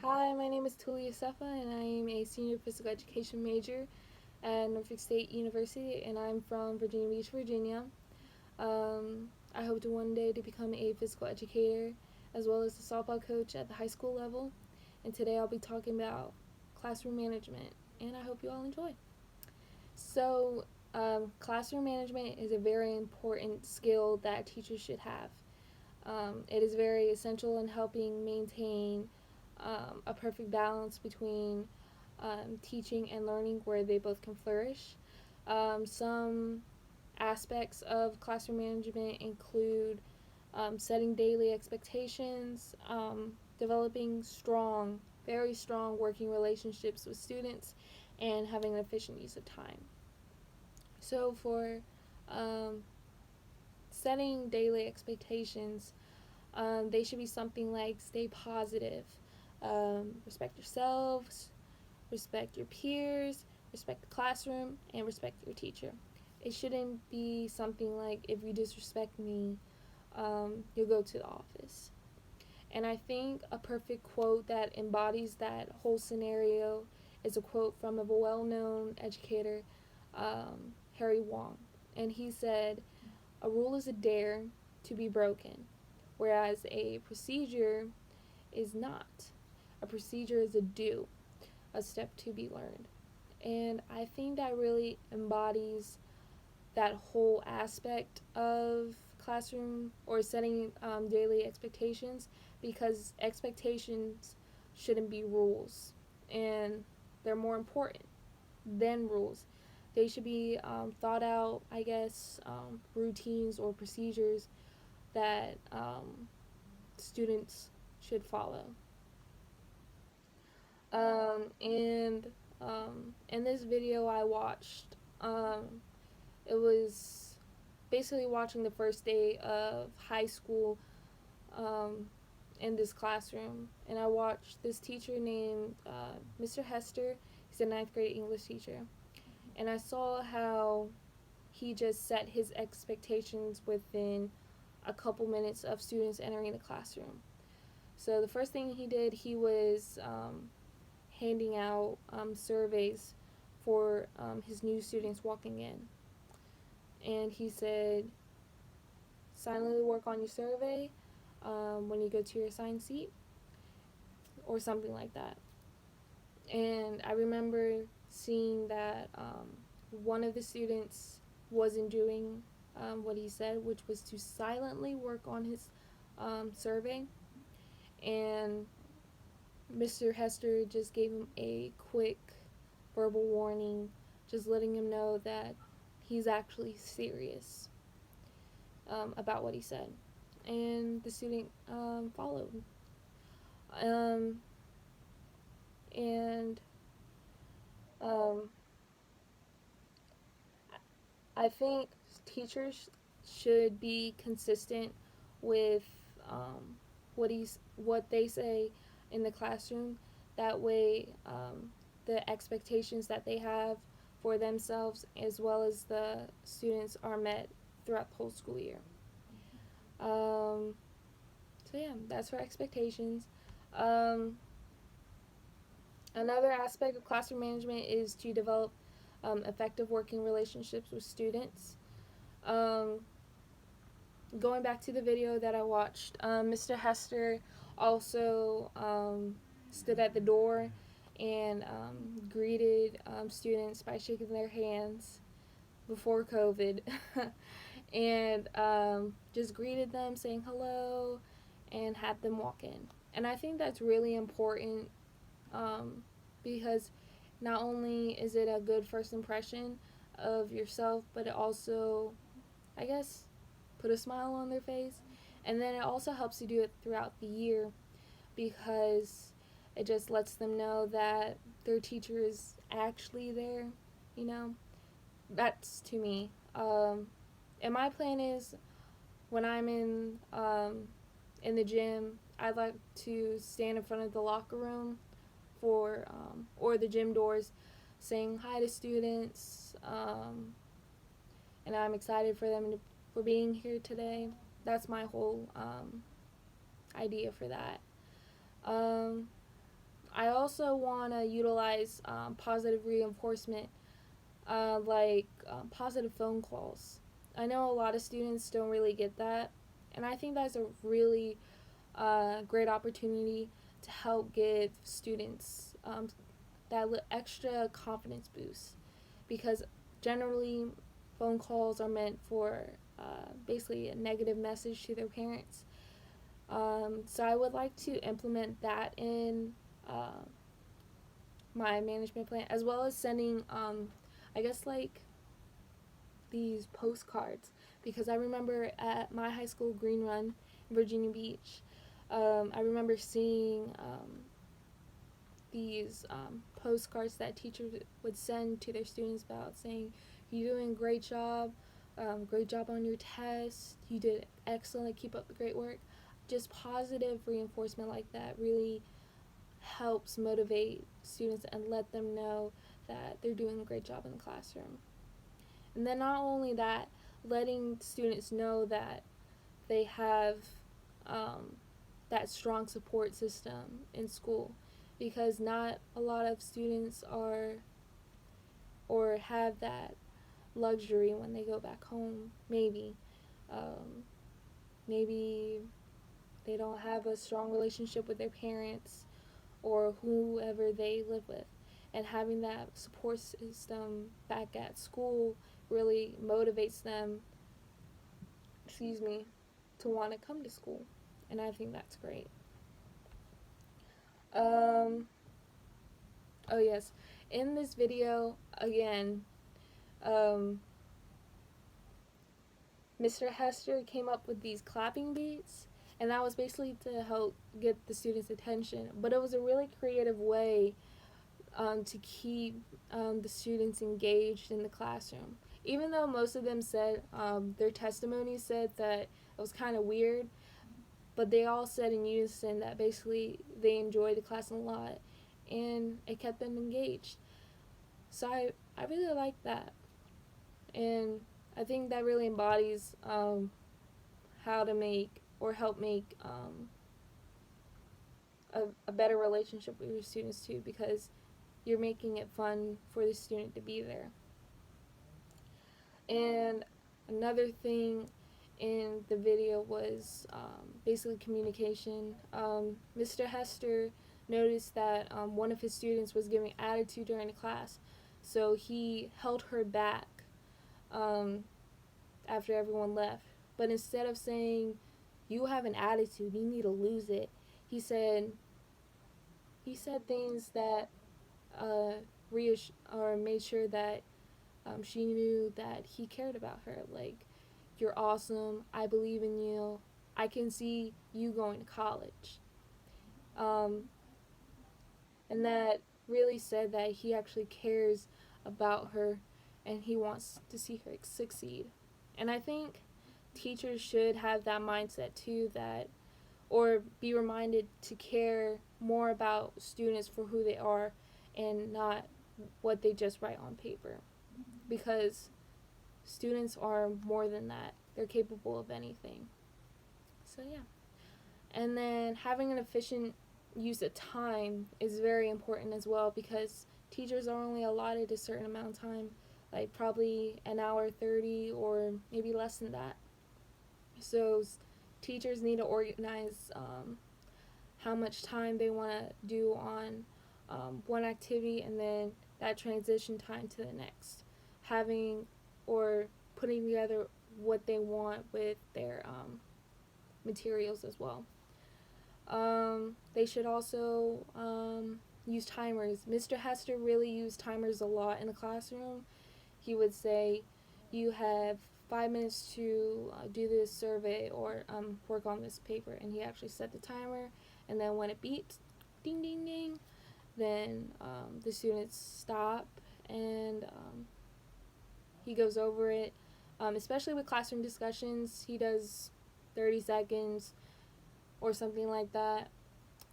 Hi, my name is Iosefa, and I am a senior physical education major at Norfolk State University, and I'm from Virginia Beach, Virginia. I hope to one day to become a physical educator as well as a softball coach at the high school level. And today I'll be talking about classroom management, and I hope you all enjoy. Classroom management is a very important skill that teachers should have. It is very essential in helping maintain a perfect balance between teaching and learning where they both can flourish. Some aspects of classroom management include setting daily expectations, developing strong, very strong working relationships with students, and having an efficient use of time. So, for um, setting daily expectations, they should be something like stay positive, respect yourselves, respect your peers, respect the classroom, and respect your teacher. It shouldn't be something like, if you disrespect me, you'll go to the office. And I think a perfect quote that embodies that whole scenario is a quote from a well known educator, Harry Wong. And he said, "A rule is a dare to be broken, whereas a procedure is not. A procedure is a do, a step to be learned." And I think that really embodies that whole aspect of classroom or setting daily expectations, because expectations shouldn't be rules, and they're more important than rules. They should be thought out, I guess, routines or procedures that students should follow. And in this video I watched, it was basically watching the first day of high school in this classroom. And I watched this teacher named Mr. Hester. He's a ninth grade English teacher. And I saw how he just set his expectations within a couple minutes of students entering the classroom. So the first thing he did, he was handing out surveys for his new students walking in. And he said, silently work on your survey when you go to your assigned seat, or something like that. And I remember seeing that one of the students wasn't doing what he said, which was to silently work on his survey. And Mr. Hester just gave him a quick verbal warning, just letting him know that he's actually serious about what he said. And the student followed. Um, and um, I think teachers should be consistent with what they say in the classroom. That way, the expectations that they have for themselves as well as the students are met throughout the whole school year. So yeah, that's for expectations. Um, Another aspect of classroom management is to develop effective working relationships with students. Um, Going back to the video that I watched, Mr. Hester also stood at the door and greeted students by shaking their hands before COVID and just greeted them saying hello and had them walk in. And I think that's really important um, because not only is it a good first impression of yourself, but it also, I guess, put a smile on their face. And then it also helps you do it throughout the year, because it just lets them know that their teacher is actually there, you know? That's to me. And my plan is, when I'm in the gym, I'd like to stand in front of the locker room for or the gym doors, saying hi to students, and I'm excited for them for being here today. That's my whole idea for that. Um, also want to utilize positive reinforcement, like positive phone calls. I know a lot of students don't really get that, and I think that's a really great opportunity to help give students that extra confidence boost, because generally phone calls are meant for basically a negative message to their parents. So I would like to implement that in uh, my management plan, as well as sending, I guess, like these postcards, because I remember at my high school, Green Run, in Virginia Beach, I remember seeing these postcards that teachers would send to their students about saying, "You're doing a great job on your test, you did excellent, keep up the great work." Just positive reinforcement like that really helps motivate students and let them know that they're doing a great job in the classroom. And then not only that, letting students know that they have um, that strong support system in school, because not a lot of students are or have that luxury when they go back home. Um, maybe they don't have a strong relationship with their parents or whoever they live with. And having that support system back at school really motivates them, excuse me, to want to come to school. And I think that's great. Um, oh, yes. In this video, again, um, Mr. Hester came up with these clapping beats, and that was basically to help get the students' attention. But it was a really creative way to keep the students engaged in the classroom. Even though most of them said their testimony said that it was kind of weird, but they all said in unison that basically they enjoyed the class a lot and it kept them engaged. So I really like that. And I think that really embodies how to make or help make a better relationship with your students too, because you're making it fun for the student to be there. And another thing in the video was basically communication. Mr. Hester noticed that one of his students was giving attitude during the class, so he held her back um, after everyone left. But instead of saying, "You have an attitude, you need to lose it," he said he said things that or made sure that she knew that he cared about her. Like, "You're awesome. I believe in you. I can see you going to college." Um, and that really said that he actually cares about her and he wants to see her succeed. And I think teachers should have that mindset too, that or be reminded to care more about students for who they are and not what they just write on paper, because students are more than that. They're capable of anything. So, yeah. And then having an efficient use of time is very important as well, because teachers are only allotted a certain amount of time, like probably an hour 30 or maybe less than that. So, teachers need to organize how much time they want to do on one activity and then that transition time to the next. Having or putting together what they want with their materials as well. They should also use timers. Mr. Hester really used timers a lot in the classroom. He would say, "You have 5 minutes to do this survey or work on this paper," and he actually set the timer. And then when it beeps, ding ding ding, then the students stop and he goes over it. Especially with classroom discussions, he does 30 seconds or something like that.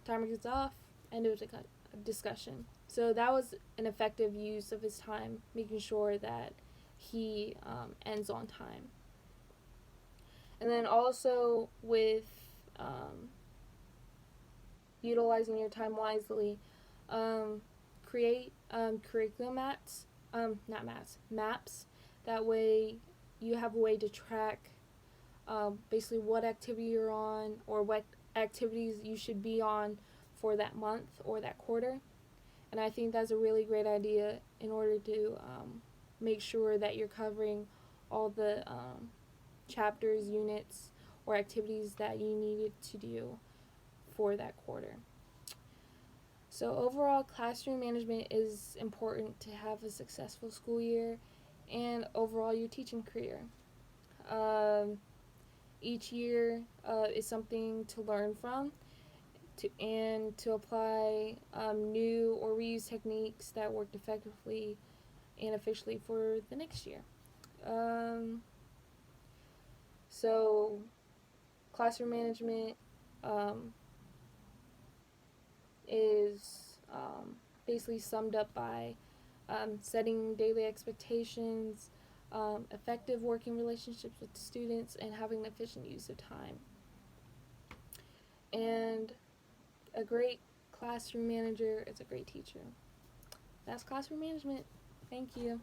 Timer gets off, end of the discussion. So that was an effective use of his time, making sure that he ends on time. And then also with utilizing your time wisely, Um, create curriculum maps. That way, you have a way to track basically what activity you're on or what activities you should be on for that month or that quarter. And I think that's a really great idea in order to make sure that you're covering all the chapters, units, or activities that you needed to do for that quarter. So, overall, classroom management is important to have a successful school year and overall your teaching career. Um, each year is something to learn from and to apply new or reuse techniques that worked effectively and efficiently for the next year. Um, so, classroom management um, is basically summed up by setting daily expectations, effective working relationships with students, and having an efficient use of time. And a great classroom manager is a great teacher. That's classroom management. Thank you.